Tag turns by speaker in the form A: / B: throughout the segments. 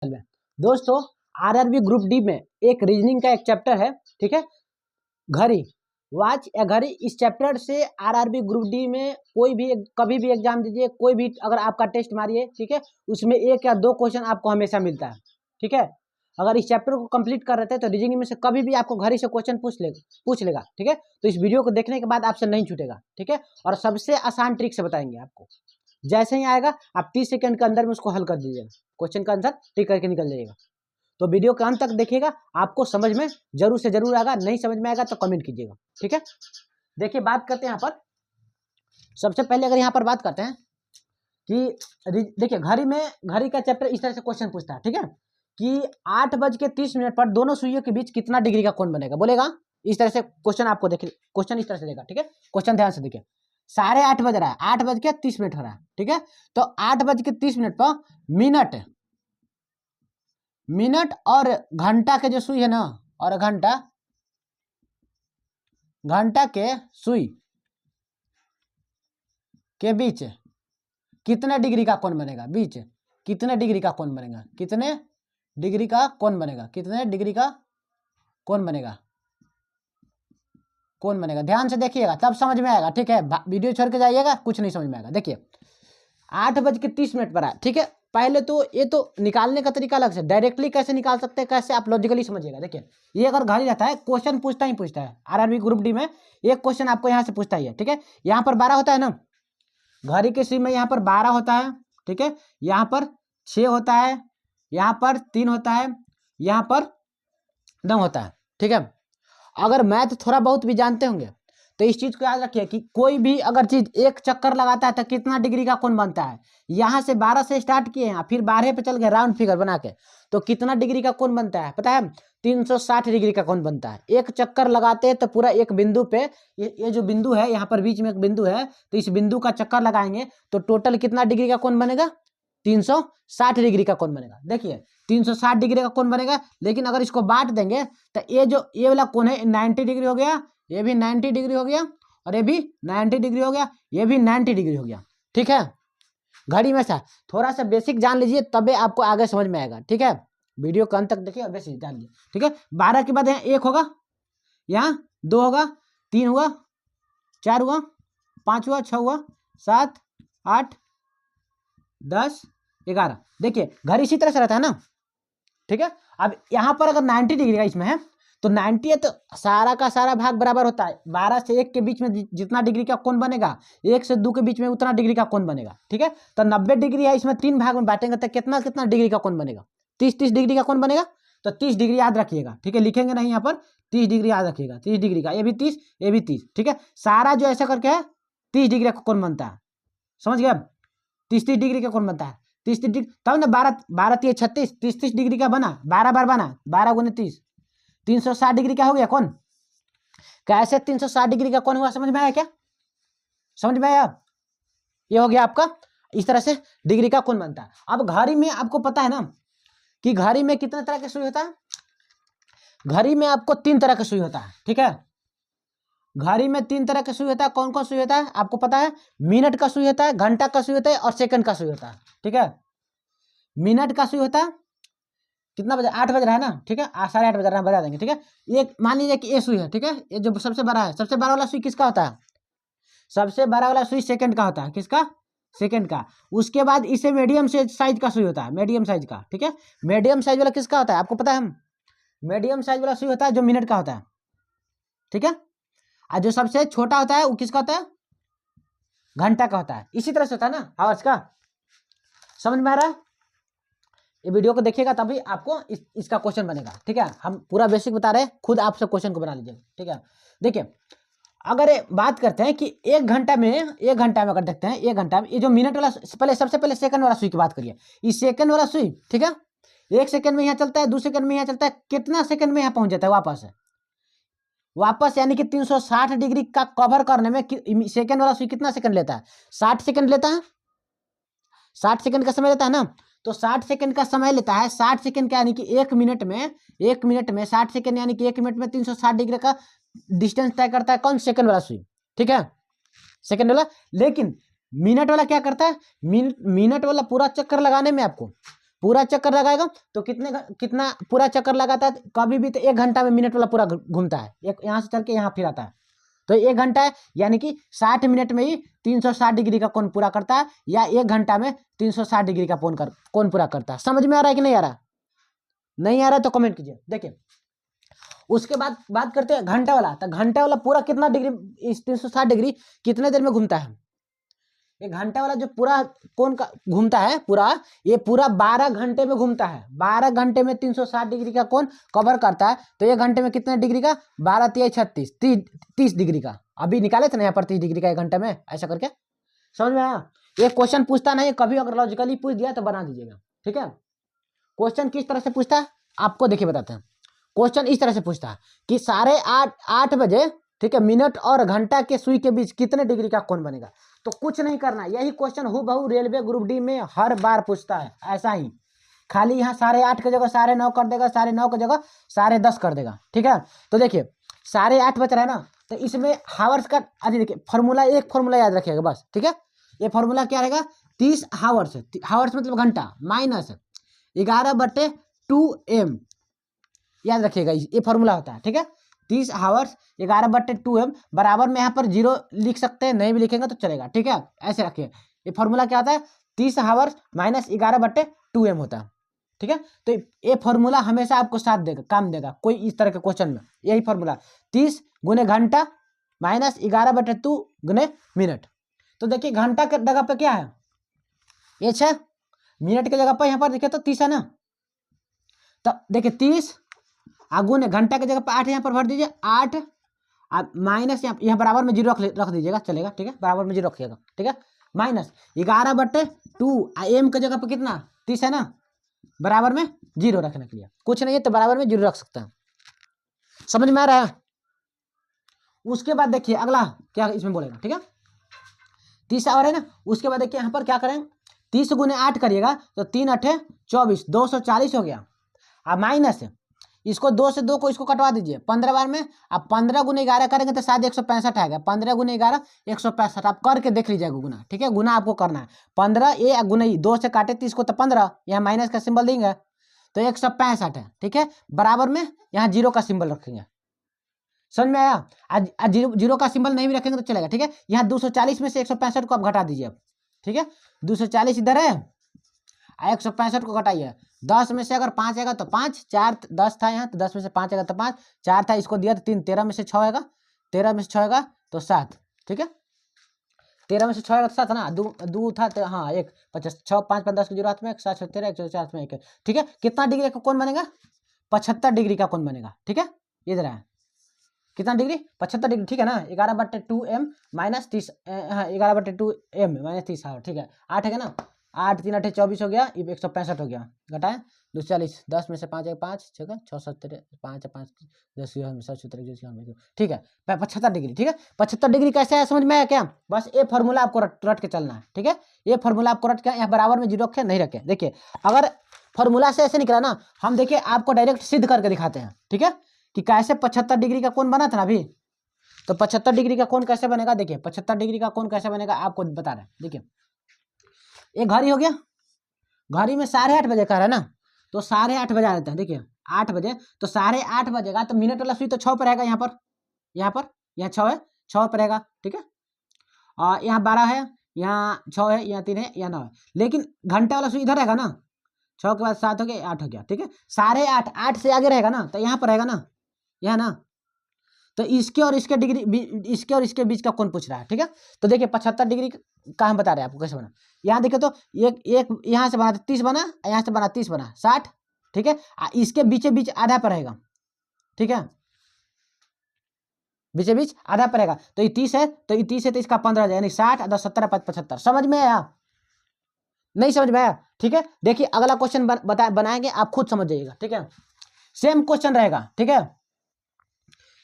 A: में दोस्तों RRB group D में एक रीजनिंग का एक चैप्टर है, ठीक है, घड़ी, वॉच या घड़ी। इस चैप्टर से आरआरबी ग्रुप डी में कोई भी कभी भी एग्जाम दीजिए, कोई भी अगर आपका टेस्ट मारिए, ठीक है, उसमें 1 या 2 क्वेश्चन आपको हमेशा मिलता है, ठीक है। अगर इस चैप्टर को कंप्लीट कर रहे थे तो रीजनिंग में से कभी भी आपको घड़ी से क्वेश्चन पूछ लेगा, ठीक है। तो इस वीडियो को देखने के बाद आपसे नहीं छूटेगा, ठीक है, और सबसे आसान ट्रिक से बताएंगे आपको। जैसे ही आएगा आप 30 सेकंड के अंदर में उसको हल कर दीजिएगा, क्वेश्चन का आंसर टिक करके निकल जाएगा। तो वीडियो के अंत तक देखिएगा, आपको समझ में जरूर से जरूर आएगा, नहीं समझ में आएगा तो कमेंट कीजिएगा, ठीक है। देखिए बात करते हैं यहाँ पर, सबसे पहले अगर यहाँ पर बात करते हैं कि देखिए घड़ी का चैप्टर इस तरह से क्वेश्चन पूछता है, ठीक है, कि 8:30 पर दोनों सुइयों के बीच कितना डिग्री का कोण बनेगा, बोलेगा। इस तरह से क्वेश्चन आपको देखिए, क्वेश्चन इस तरह से देगा, ठीक है। क्वेश्चन ध्यान से देखिए, 8:30 बज रहा है, 8:30 हो रहा है, ठीक है। तो 8:30 पर मिनट और घंटा के जो सुई है ना, और घंटा के सुई के बीच कितने डिग्री का कोण बनेगा, बीच कितने डिग्री का कोण बनेगा, कितने डिग्री का कोण बनेगा, कितने डिग्री का कोण बनेगा, कौन बनेगा। ध्यान से देखिएगा तब समझ में आएगा, ठीक है। वीडियो छोड़ के जाइएगा, कुछ नहीं समझ में आएगा। देखिए 8:30 पर है, ठीक है। पहले तो ये तो निकालने का तरीका अलग से, डायरेक्टली कैसे निकाल सकते हैं, कैसे आप लॉजिकली समझिएगा। देखिए ये अगर घड़ी रहता है, क्वेश्चन पूछता है आरआरबी ग्रुप डी में, एक क्वेश्चन आपको यहाँ से पूछता ही है, ठीक है। यहाँ पर 12 होता है ना, घड़ी के सुई में यहाँ पर 12 होता है, ठीक है। यहाँ पर 6 होता है, यहाँ पर 3 होता है, यहाँ पर 9 होता है, ठीक है। अगर मैथ थोड़ा बहुत भी जानते होंगे तो इस चीज को याद रखिए कि कोई भी अगर चीज एक चक्कर लगाता है तो कितना डिग्री का कोण बनता है। यहाँ से 12 से स्टार्ट किए हैं, फिर 12 पे चल गए राउंड फिगर बना के, तो कितना डिग्री का कोण बनता है पता है, 360 डिग्री का कोण बनता है। एक चक्कर लगाते हैं तो पूरा एक बिंदु पे, ये जो बिंदु है यहाँ पर बीच में एक बिंदु है, तो इस बिंदु का चक्कर लगाएंगे तो टोटल कितना डिग्री का कोण बनेगा, 360 डिग्री का कोण बनेगा। देखिए 360 डिग्री का कोण बनेगा, लेकिन अगर इसको बांट देंगे तो ये वाला कोण है 90 डिग्री हो गया, ये भी 90 डिग्री हो गया, और ये भी 90 डिग्री हो गया, ये भी 90 डिग्री हो गया, ठीक है। घड़ी में से थोड़ा सा बेसिक जान लीजिए तबे आपको आगे समझ में आएगा, ठीक है। वीडियो के अंत तक देखिए और बेसिक जान लीजिए, ठीक है। 12 के बाद यहाँ 1 होगा, यहाँ 2 होगा, 3 हुआ, 4 हुआ, 5 हुआ, 6 हुआ, 7, 8, 10, 11। देखिए घर इसी तरह से रहता है ना, ठीक है। अब यहाँ पर अगर 90 डिग्री का इसमें है तो 90 है तो सारा का सारा भाग बराबर होता है। 12 से 1 के बीच में जितना डिग्री का कोण बनेगा, 1 से 2 के बीच में उतना डिग्री का कोण बनेगा, ठीक है। तो 90 डिग्री है, इसमें 3 भाग में बांटेंगे तो कितना कितना डिग्री का कोण बनेगा, 30 डिग्री का कोण बनेगा। तो 30 डिग्री याद रखिएगा, ठीक है, लिखेंगे नहीं यहाँ पर, 30 डिग्री याद रखिएगा, 30 डिग्री का, ये भी 30, ये भी 30, ठीक है। सारा जो ऐसा करके है 30 डिग्री का कोण बनता है, समझ गए। 30 डिग्री का कोण बनता है, 30 डिग्री, तब ना 12 3 36, 30 डिग्री का बना, 12 बार बना, 12 गुने 30, 360 डिग्री का हो गया कौन। कैसे 360 डिग्री का कौन हुआ, समझ में आया क्या, समझ में आया। ये हो गया आपका, इस तरह से डिग्री का कौन बनता है। अब घड़ी में आपको पता है ना कि घड़ी में कितने तरह के सुई होता है, घड़ी में आपको 3 तरह का सुई होता है, ठीक है। घड़ी में 3 तरह का सुई होता है। कौन कौन सुई होता है आपको पता है, मिनट का सुई होता है, घंटा का सुई होता है, और सेकंड का सुई होता है, ठीक है। मिनट का सुई होता है, कितना बजे, 8 बज रहा है ना, ठीक है, 8:30 बज रहा है, बजा देंगे, ठीक है। ये मान लीजिए कि ये सुई है, ठीक है, ये जो सबसे बड़ा है, सबसे बड़ा वाला सुई किसका होता है, सबसे बड़ा वाला सुई सेकंड का होता है, किसका, सेकंड का। उसके बाद इसे मीडियम साइज का सुई होता है, मीडियम साइज का, ठीक है। मीडियम साइज वाला किसका होता है आपको पता है, मीडियम साइज वाला सुई होता है जो मिनट का होता है, ठीक है। और जो सबसे छोटा होता है वो किसका होता है, घंटा का होता है। इसी तरह से होता है ना आवर्स का, समझ में आ रहा है। ये वीडियो को देखिएगा तभी आपको इसका क्वेश्चन बनेगा, ठीक है। हम पूरा बेसिक बता रहे हैं, खुद आप सब क्वेश्चन को बना लीजिएगा, ठीक है। देखिए अगर बात करते हैं कि 1 घंटा में अगर देखते हैं 1 घंटा में, ये जो मिनट वाला, सबसे पहले सेकंड वाला सुई की बात करिए। इस सेकंड वाला सुई, ठीक है, 1 सेकंड में यहाँ चलता है, 2 सेकंड में यहाँ चलता है, कितना सेकंड में यहाँ पहुंच जाता है वापस, यानी कि 360 डिग्री का कवर करने में सेकंड वाला सुई कितना सेकंड लेता है, 60 सेकंड लेता है, 60 सेकंड का समय लेता है ना। तो 60 सेकंड का समय लेता है, 60 सेकंड का यानी कि 1 मिनट में 60 सेकंड यानी कि 1 मिनट में 360 डिग्री का डिस्टेंस तय करता है कौन, सेकंड वाला सुई, ठीक है, सेकंड वाला। लेकिन मिनट वाला क्या करता है, मिनट वाला पूरा चक्कर लगाने में आपको पूरा चक्कर लगाएगा तो कितना पूरा चक्कर लगाता है कभी भी, तो 1 घंटा में मिनट वाला पूरा घूमता है, एक यहाँ से चल के यहाँ फिर आता है, तो 1 घंटा है, यानी कि 60 मिनट में ही 360 डिग्री का कोण पूरा करता है, या 1 घंटा में 360 डिग्री का कोण पूरा करता है। समझ में आ रहा है कि नहीं आ रहा? नहीं आ रहा तो कमेंट कीजिए। देखिए उसके बाद बात करते हैं घंटा वाला, तो घंटा वाला पूरा कितना डिग्री, इस 360 डिग्री कितने देर में घूमता है? ये घंटा वाला जो पूरा कोण का घूमता है पूरा, ये पूरा 12 घंटे में घूमता है। 12 घंटे में 360 डिग्री का कोण कवर करता है, तो 1 घंटे में कितने डिग्री का? 12 तिया 36, 30 डिग्री का। अभी निकाले थे ना यहाँ पर 30 डिग्री का 1 घंटे में, ऐसा करके। समझ में आया? ये क्वेश्चन पूछता नहीं, कभी अगर लॉजिकली पूछ दिया तो बना दीजिएगा, ठीक है। क्वेश्चन किस तरह से पूछता है आपको देखिए बताते हैं। क्वेश्चन इस तरह से पूछता है कि 8:30 बजे, ठीक है, मिनट और घंटा के सुई के बीच कितने डिग्री का कोण बनेगा। तो कुछ नहीं करना, यही क्वेश्चन हूबहू रेलवे ग्रुप डी में हर बार पूछता है, ऐसा ही। खाली यहाँ 8:30 की जगह 9:30 कर देगा, 9:30 की जगह 10:30 कर देगा, ठीक है। तो देखिए 8:30 बच रहा है ना, तो इसमें हावर्स का देखिए फॉर्मूला, एक फॉर्मूला याद रखिएगा बस, ठीक है। ये फॉर्मूला क्या रहेगा? 30 हावर्स, हावर्स मतलब घंटा, माइनस 11/2m, याद रखिएगा ये फॉर्मूला होता है, ठीक है। 30 हावर्स 11/2m बराबर में यहाँ पर 0 लिख सकते हैं, नहीं भी लिखेंगे तो चलेगा, ठीक है। ऐसे रखिए, ये फॉर्मूला क्या होता है? 30 हावर्स माइनस 11/2m होता है, ठीक है। तो ये फॉर्मूला हमेशा आपको साथ देगा, काम देगा कोई इस तरह के क्वेश्चन में। यही फॉर्मूला 30 गुने घंटा माइनस 11/2 गुने मिनट। तो देखिए घंटा के जगह पे क्या है? ये 6, मिनट के जगह पर यहाँ पर देखिए तो 30 है ना, तो देखिए 30 गुने घंटा की जगह पर 8 यहाँ पर भर दीजिए, 8 माइनस यहाँ बराबर में 0 रख दीजिएगा, चलेगा, ठीक है। बराबर में 0 रखिएगा, ठीक है। माइनस 11/2 एम की जगह पर कितना? 30 है ना, बराबर में 0 रखने के लिए कुछ नहीं है, तो बराबर में 0 रख सकते हैं। समझ में आ रहा है? उसके बाद देखिए अगला क्या इसमें बोलेगा, ठीक है। 30 आवर है ना, उसके बाद देखिए यहाँ पर क्या करें, 30 गुने 8 करिएगा तो 3 8 24, 240 हो गया। अब माइनस इसको 2 से 2 को इसको कटवा दीजिए 15 बार में। अब 15 गुने 11 करेंगे तो शायद 165 आएगा। 15 गुने 11 165, आप करके देख लीजिएगा गुना, ठीक है। गुना आपको करना है 15 ये गुना 2 से काटे 30 को तो 15, यहाँ माइनस का सिंबल देंगे तो 165 है, ठीक है। बराबर में यहाँ 0 का सिंबल रखेंगे। समझ में आया? आज 0 का सिंबल नहीं भी रखेंगे तो चलेगा, ठीक है। यहाँ 240 में से 165 को आप घटा दीजिए, ठीक है। 240 इधर है, 165 को घटाइए, 10 में से अगर 5 आएगा तो 5, 4 10 था यहाँ, तो 10 में से 5 आएगा तो 5, 4 था इसको दिया तो 3, 13 में से 6 आएगा, 13 में से 6 आएगा तो 7, ठीक है। 13 में से 6 आएगा तो 7 ना, 2 था तो हाँ 1, 50, 6 5 5 10 की 0 हाथ में 1, 7 13 140 में 1, ठीक है। कितना डिग्री का कोण बनेगा? 75 डिग्री का कोण बनेगा, ठीक है। इधर है कितना डिग्री? 75 डिग्री, ठीक है ना। 11/2m माइनस 30, हाँ 11/2m माइनस 30 हावर, ठीक है। 8 है ना, 8 3 8 24 हो गया, 165 हो गया, घटाएं 240, 10 में से 5 1 5 6 6 7 5 5 10 ठीक है। 75 डिग्री, ठीक है। 75 डिग्री कैसे है समझ में आया क्या? बस ये फॉर्मूला आपको रट के चलना है, ठीक है। ये फॉर्मूला आपको रट के यहाँ बराबर में 0 रखे नहीं रखे। देखिए अगर फॉर्मूला से ऐसे निकला ना, हम देखिए आपको डायरेक्ट सिद्ध करके दिखाते हैं, ठीक है, कि कैसे 75 डिग्री का कोण बना था ना अभी। तो 75 डिग्री का कोण कैसे बनेगा? देखिए 75 डिग्री का कोण कैसे बनेगा आपको बता रहे हैं। देखिए एक घड़ी हो गया, घड़ी में 8:30 बजे का है ना, तो 8:30 बजा देते हैं। देखिए 8 बजे तो 8:30 बजेगा तो मिनट वाला सुई तो 6 पर रहेगा, यहाँ पर यहाँ 6 है, 6 पर रहेगा, ठीक है। और यहाँ 12 है, यहाँ 6 है, यहाँ 3 है, यहाँ 9 है, लेकिन घंटे वाला सुई इधर रहेगा ना, 6 के बाद 7 हो गया, 8 हो गया, ठीक है। 8:30 8 से आगे रहेगा ना, तो यहाँ पर रहेगा ना, यहाँ ना, तो इसके और इसके डिग्री, इसके और इसके बीच का कोण पूछ रहा है, ठीक है। तो देखिए 75 डिग्री का हम बता रहे हैं आपको कैसे बना। यहाँ देखिए तो एक यहाँ से बना 30 बना, यहाँ से बना 30 बना 60, ठीक है। इसके बीचे बीच आधा पर रहेगा, ठीक है, बीचे बीच आधा पर रहेगा। तो ये 30 है, तो ये 30 है तो इसका 15 जाए, यानी 60 10 70 75। समझ में आया? नहीं समझ में आया? ठीक है। देखिए अगला क्वेश्चन बनाएंगे, आप खुद समझ जाइएगा, ठीक है। सेम क्वेश्चन रहेगा, ठीक है।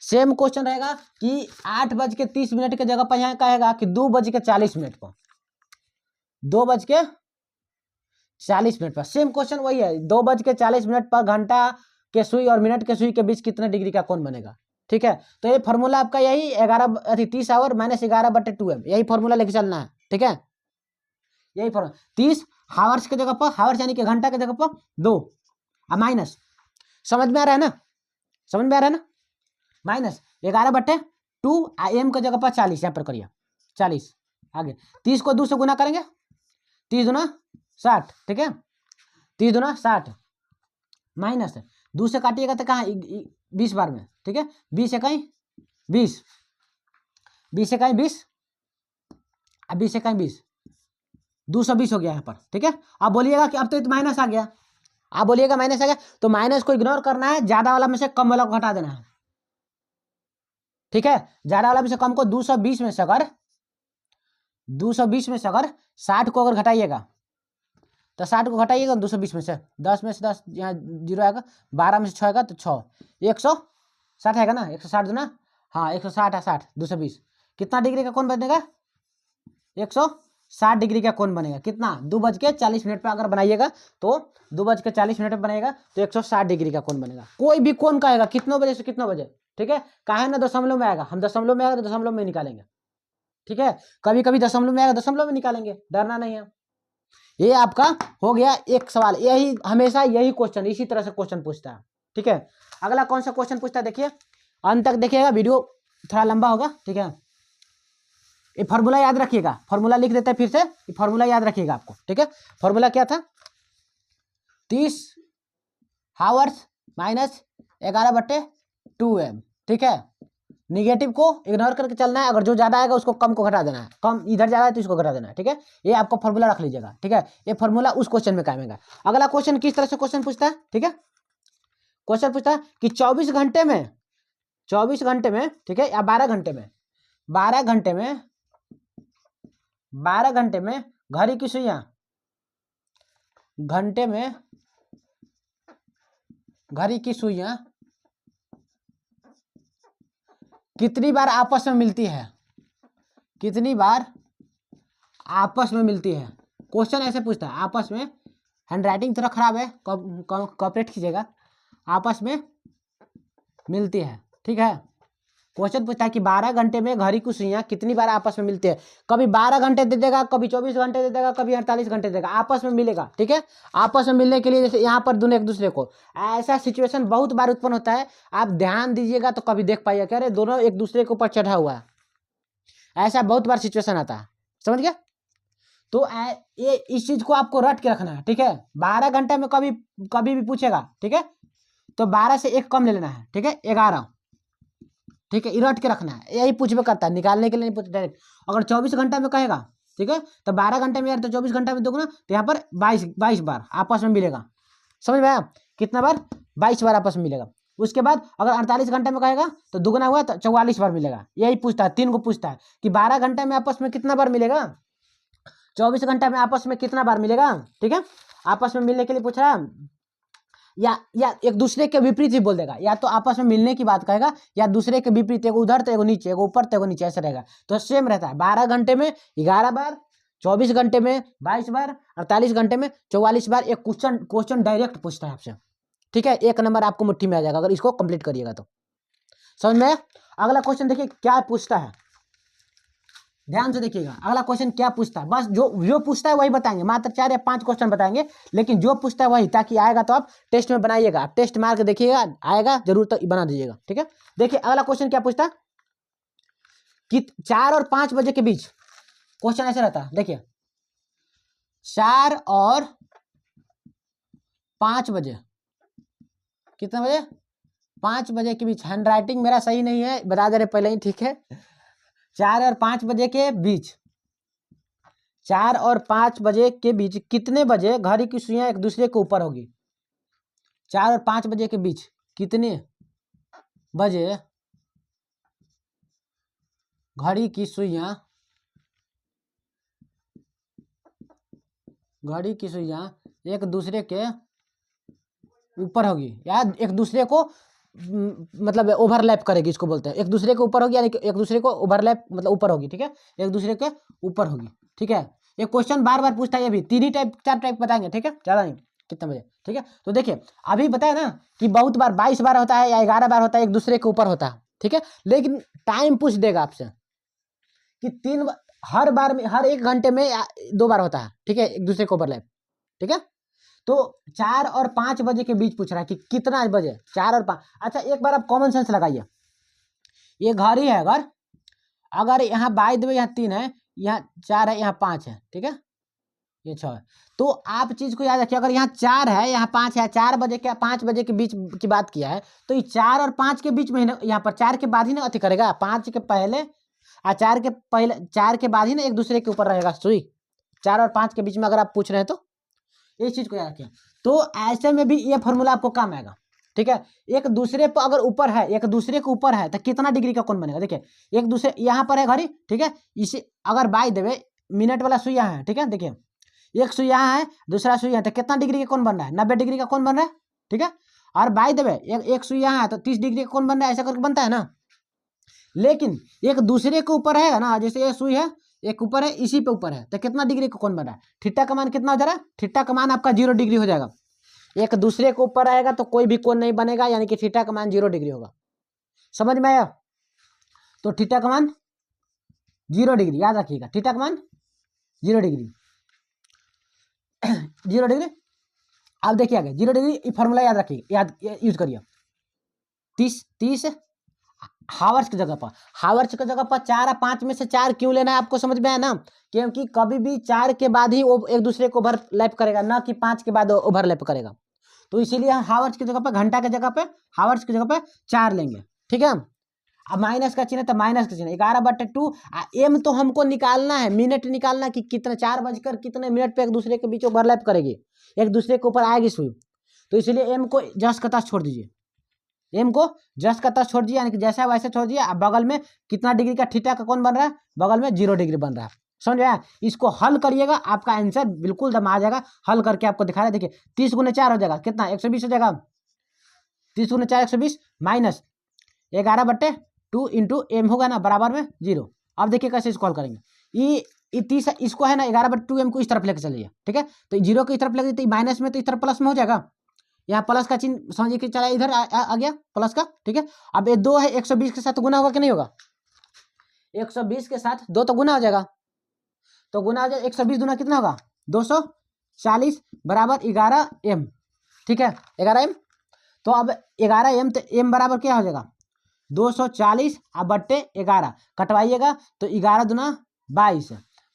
A: सेम क्वेश्चन रहेगा कि 8:30 की जगह पर यहाँ कहेगा कि 2:40 पर, 2:40 पर सेम क्वेश्चन वही है। 2:40 पर घंटा के सुई और मिनट के सुई के बीच कितने डिग्री का कोण बनेगा, ठीक है। तो ये फॉर्मूला आपका यही 30 आवर माइनस 11/2m, यही फॉर्मूला लेके चलना है, ठीक है। यही फॉर्मूला 30 हावर्स की जगह पर, हावर्स यानी कि घंटा की जगह पर 2, अब माइनस, समझ में आ रहा है ना, समझ में आ रहा है ना, माइनस 11/2 एम की जगह पर 40, यहाँ पर करिए 40, आगे 30 को 2 से गुना करेंगे, 30 दूना 60, ठीक है, 30 दूना 60, माइनस 2 से काटिएगा तो कहाँ 20 बार में, ठीक है, 20 इकाई 20, 20 इकाई 20, अब 20 इकाई 20, 220 हो गया यहाँ पर, ठीक है। अब बोलिएगा कि अब तो माइनस आ गया, आप बोलिएगा माइनस आ गया, तो माइनस को इग्नोर करना है, ज्यादा वाला में से कम वाला को घटा देना है, ठीक है। ज्यादा वाला में से कम को 220 में से अगर 220 में से अगर 60 को अगर घटाइएगा तो 60 को घटाइएगा 220 में से 10 में से 10 यहाँ 0 आएगा, 12 में से 6 आएगा तो 6, 160 आएगा ना, 160 ना, हाँ 160 है, 60 220 कितना डिग्री का कोण बनेगा, 160 डिग्री का कोण बनेगा, कितना 2:40 पर अगर बनाइएगा तो 2:40 पर बनाइएगा तो 160 डिग्री का कोण बनेगा। कोई भी कोण का आएगा कितनों बजे से कितनों बजे, ठीक है, काहे ना दशमलव में आएगा, हम दशमलव में आएगा तो दशमलव में निकालेंगे, ठीक है, कभी कभी दशमलव में आएगा दशमलव में निकालेंगे, डरना नहीं है। ये आपका हो गया एक सवाल, यही हमेशा यही क्वेश्चन इसी तरह से क्वेश्चन पूछता है, ठीक है। अगला कौन सा क्वेश्चन पूछता है देखिए, अंत तक देखिएगा, वीडियो थोड़ा लंबा होगा, ठीक है। ये फॉर्मूला याद रखिएगा, फॉर्मूला लिख देते हैं फिर से, ये फॉर्मूला याद रखिएगा आपको, ठीक है। फॉर्मूला क्या था, 30 हावर्स माइनस 11/2m, ठीक है। निगेटिव को इग्नोर करके चलना है, अगर जो ज्यादा आएगा उसको कम को घटा देना है, कम इधर ज्यादा है तो इसको घटा देना है, ठीक है। ये आपको फॉर्मूला रख लीजिएगा, ठीक है, ये फॉर्मूला उस क्वेश्चन में काम आएगा। अगला क्वेश्चन किस तरह से क्वेश्चन पूछता है, ठीक है, क्वेश्चन पूछता है कि 24 घंटे में, 24 घंटे में, ठीक है, या 12 घंटे में, 12 घंटे में, 12 घंटे में घड़ी की सुइयां, घंटे में घड़ी की सुइयां कितनी बार आपस में मिलती है, कितनी बार आपस में मिलती है, क्वेश्चन ऐसे पूछता है, आपस में, हैंडराइटिंग थोड़ा खराब है, कॉपरेट कीजिएगा, आपस में मिलती है, ठीक है। क्वेश्चन पूछता है कि 12 घंटे में घड़ी की सुइयां कितनी बार आपस में मिलती है, कभी 12 घंटे दे देगा, कभी 24 घंटे दे देगा, कभी 48 घंटे देगा, आपस में मिलेगा, ठीक है। आपस में मिलने के लिए जैसे यहाँ पर दोनों एक दूसरे को, ऐसा सिचुएशन बहुत बार उत्पन्न होता है, आप ध्यान दीजिएगा तो कभी देख पाइएगा, कह रहे दोनों एक दूसरे के ऊपर चढ़ा हुआ है, ऐसा बहुत बार सिचुएशन आता है, समझ गया। तो ये इस चीज को आपको रट के रखना है, ठीक है। 12 घंटे में कभी कभी भी पूछेगा, ठीक है, तो 12 से 1 कम ले लेना है, ठीक है, 11, ठीक है, ये रट के रखना है, यही पूछबे करता है, निकालने के लिए नहीं पूछता डायरेक्ट। अगर 24 घंटा में कहेगा, ठीक है, तो 12 घंटे में यार तो 24 घंटा में दोगुना, तो यहाँ पर 22 बार आपस में मिलेगा, समझ में आया, कितना बार, 22 बार आपस में मिलेगा। उसके बाद अगर 48 घंटे में कहेगा तो दुगुना हुआ तो 44 बार मिलेगा, यही पूछता है, 3 को पूछता है कि 12 घंटे में आपस में कितना बार मिलेगा, 24 घंटे में आपस में कितना बार मिलेगा, ठीक है। आपस में मिलने के लिए पूछ रहा है, या एक दूसरे के विपरीत ही बोल देगा, या तो आपस में मिलने की बात कहेगा, या दूसरे के विपरीत, एगो उधर तो एगो नीचे, एगो ऊपर तो एगो नीचे, ऐसा रहेगा, तो सेम रहता है। 12 घंटे में 11 बार, 24 घंटे में 22 बार, 48 घंटे में 44 बार। एक क्वेश्चन डायरेक्ट पूछता है आपसे, ठीक है, 1 नंबर आपको मुट्ठी में आ जाएगा अगर इसको कंप्लीट करिएगा तो, समझ में। अगला क्वेश्चन देखिए क्या पूछता है, ध्यान से देखिएगा, अगला क्वेश्चन क्या पूछता है, बस जो पूछता है वही बताएंगे, मात्र 4 या 5 क्वेश्चन बताएंगे, लेकिन जो पूछता है वही, ताकि आएगा तो आप टेस्ट में बनाइएगा, आप टेस्ट मार के देखिएगा, आएगा जरूर तो बना दीजिएगा, ठीक है। देखिए अगला क्वेश्चन क्या पूछता है कि 4 और 5 बजे के बीच, क्वेश्चन ऐसे रहता है, देखिए 4 और 5 बजे, कितने बजे, 5 बजे के बीच, हैंड राइटिंग मेरा सही नहीं है, बता दे रहे पहले ही, ठीक है। 4 और 5 बजे के बीच, 4 और 5 बजे के बीच कितने बजे घड़ी की सुइयां एक दूसरे के ऊपर होगी, 4 और 5 बजे के बीच कितने बजे घड़ी की सुइयां एक दूसरे के ऊपर होगी, या एक दूसरे को मतलब ओवरलैप करेगी, इसको बोलते हैं, एक दूसरे के ऊपर होगी, यानी एक दूसरे को ओवरलैप मतलब ऊपर होगी, ठीक है, एक दूसरे के ऊपर होगी, ठीक है। ये क्वेश्चन बार बार पूछता है, ये भी 3 टाइप 4 टाइप बताएंगे, ठीक है, ज्यादा नहीं, कितने बजे, ठीक है। तो देखिए अभी बताया ना कि बहुत बार 22 बार होता है या 11 बार होता है, एक दूसरे के ऊपर होता है, ठीक है, लेकिन टाइम पूछ देगा आपसे कि हर बार में, हर 1 घंटे में 2 बार होता है, ठीक है, एक दूसरे के ओवरलैप, ठीक है। तो 4 और 5 बजे के बीच पूछ रहा है कि कितना बजे, 4 और 5। अच्छा एक बार आप कॉमन सेंस लगाइए, ये घर ही है, अगर यहाँ बाय द वे यहाँ 3 है, यहाँ 4 है, यहाँ 5 है, ठीक है, ये 6 है। तो आप चीज को याद रखिए, अगर यहाँ 4 है, यहाँ 5 है, 4 बजे के 5 बजे के बीच की बात किया है, तो ये 4 और 5 के बीच में ही ना, यहाँ पर 4 के बाद ही ना अति करेगा, 5 के पहले और 4 के पहले, 4 के बाद ही ना एक दूसरे के ऊपर रहेगा सुई। 4 और 5 के बीच में अगर आप पूछ रहे हैं तो इस चीज को याद रखिए। तो ऐसे में भी ये फॉर्मूला आपको काम आएगा, ठीक है। एक दूसरे पर अगर ऊपर है, एक दूसरे के ऊपर है, तो कितना डिग्री का कोण बनेगा, देखिए एक दूसरे यहाँ पर है घड़ी, ठीक है, इसे अगर बाय द वे मिनट वाला सुई यहाँ है, ठीक है, देखिए एक सुई यहाँ है, दूसरा सुई यहाँ, तो कितना डिग्री का कोण बन रहा है, 90 डिग्री का कोण बन रहा है, ठीक है। और बाय द वे एक सुई यहाँ है तो 30 डिग्री का कोण बन रहा है, ऐसा करके बनता है ना। लेकिन एक दूसरे के ऊपर है ना, जैसे ये सुई है, एक ऊपर है, इसी पे ऊपर है, तो कितना डिग्री का कोण बन रहा है, थीटा का मान कितना हो जा रहा है, थीटा का मान आपका 0 डिग्री हो जाएगा। एक दूसरे के ऊपर रहेगा तो कोई भी कोण नहीं बनेगा, यानी कि थीटा का मान 0 डिग्री होगा। समझ में आया? तो थीटा का मान 0 डिग्री, याद रखिएगा, थीटा का मान 0 डिग्री 0 डिग्री। अब देखिए आगे 0 डिग्री फॉर्मूला याद रखिए, याद यूज करिए। 30 हावर्स की जगह पर, हावर्स की जगह पर 4 और 5 में से 4 क्यों लेना है, आपको समझ में आया ना, क्योंकि कभी भी 4 के बाद ही वो एक दूसरे को ओवरलैप करेगा, ना कि 5 के बाद ओवरलैप करेगा। तो इसीलिए हम हावर्स की जगह पर, घंटा की जगह पे, हावर्स की जगह पे 4 लेंगे, ठीक है। अब माइनस का चिन्ह तो माइनस का चिन्ह, 11/2। एम तो हमको निकालना है, मिनट निकालना कि कितने 4 बजकर कितने मिनट पे एक दूसरे के बीच ओवरलैप करेगी, एक दूसरे के ऊपर आएगी सुई। तो इसलिए एम को जस्ट का तस्ट छोड़ दीजिए, एम को जस्ट का तस्ट छोड़ दीजिए, यानी कि जैसा वैसे छोड़ दीजिए। अब बगल में कितना डिग्री का थीटा का कोण बन रहा है, बगल में 0 डिग्री बन रहा है। समझ आया? इसको हल करिएगा, आपका आंसर बिल्कुल दम आ जाएगा। हल करके आपको दिखा रहे, देखिए 30 × 4 हो जाएगा कितना, 120 हो जाएगा। 30 × 4 120 माइनस 11/2 इंटू एम होगा ना, बराबर में 0। अब देखिए कैसे इसको हल करेंगे। ये 30 इसको है ना, 11/2 एम को इस तरफ लेकर चलिए, ठीक है। तो 0 को इस तरफ लेकर, तो माइनस में तो इस तरफ प्लस में हो जाएगा, यहाँ प्लस का चिन्ह समझिए कि चला इधर आ गया प्लस का, ठीक है। अब ये 2 है, 120 के साथ गुना होगा कि नहीं होगा, 120 के साथ 2 तो गुना हो जाएगा, तो गुना हो जाएगा, 120 गुना कितना होगा 240 बराबर 11 एम, ठीक है, 11 एम। तो अब 11 एम, तो एम बराबर क्या हो जाएगा 240 अब बट्टे 11 कटवाइएगा, तो 11 दूना 22,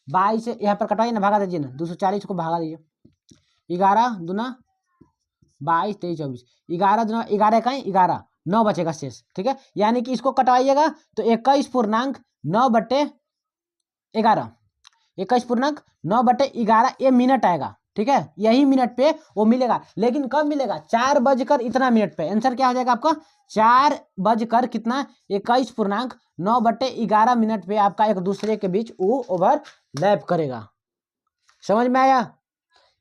A: 22 यहाँ पर कटवाइए ना, भागा दीजिए ना, 240 को भागा दीजिए, 11 दूना 22 23 24, 11 दूना 11 का 11, 9 बचेगा शेष, ठीक है। यानी कि इसको कटवाइएगा तो 21.9/11, 21.9/11 ये मिनट आएगा, ठीक है। यही मिनट पे वो मिलेगा, लेकिन कब मिलेगा 4 बजकर इतना मिनट पे। आंसर क्या हो जाएगा आपका 4 बजकर कितना 21.9/11 मिनट पे आपका एक दूसरे के बीच वो ओवरलैप करेगा। समझ में आया?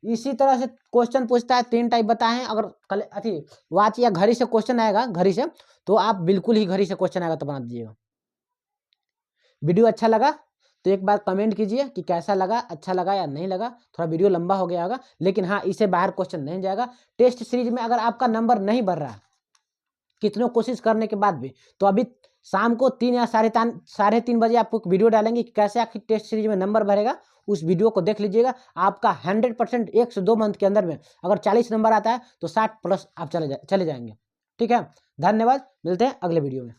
A: इसी तरह से क्वेश्चन पूछता है, 3 टाइप बताए। अगर कल अथी वाच या घड़ी से क्वेश्चन आएगा, घड़ी से, तो आप बिल्कुल ही घड़ी से क्वेश्चन आएगा तो बना दीजिएगा। वीडियो अच्छा लगा तो एक बार कमेंट कीजिए कि कैसा लगा, अच्छा लगा या नहीं लगा। थोड़ा वीडियो लंबा हो गया होगा, लेकिन हाँ इससे बाहर क्वेश्चन नहीं जाएगा। टेस्ट सीरीज में अगर आपका नंबर नहीं बढ़ रहा है कितनों कोशिश करने के बाद भी, तो अभी शाम को 3 या 3:30 बजे आपको वीडियो डालेंगे कि कैसे आखिर टेस्ट सीरीज में नंबर बढ़ेगा। उस वीडियो को देख लीजिएगा। आपका 100% 1 से 2 मंथ के अंदर में अगर 40 नंबर आता है तो 60+ आप चले जाएंगे, ठीक है। धन्यवाद, मिलते हैं अगले वीडियो में।